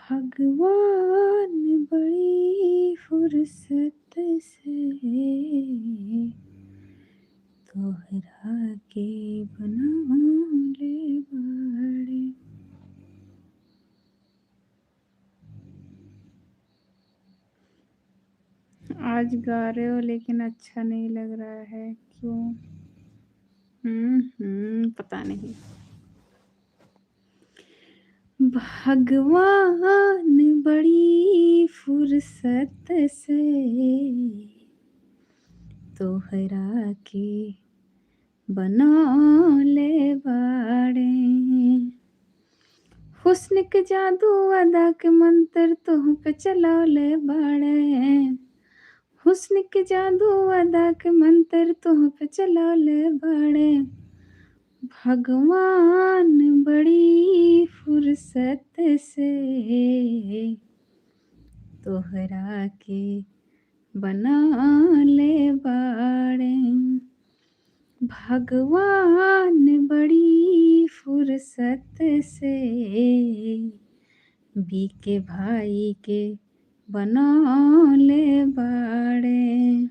भगवान बड़ी फुर्सत से तोहरा के बनवले बाड़े। आज गा रहे हो लेकिन अच्छा नहीं लग रहा है, क्यों? पता नहीं। भगवान बड़ी फुर्सत से तोहरा के बनौले बाड़े। हुस्न के जादू अदा के मंत्र तुह पे चलौले बाड़े। हुस्न के जादू अदा के मंत्र तुह पे चलौले बाड़े। भगवान बड़ी फुर्सत से तोहरा के बनौले बाड़े। भगवान बड़ी फुर्सत से बीके भाई के बनौले बाड़े।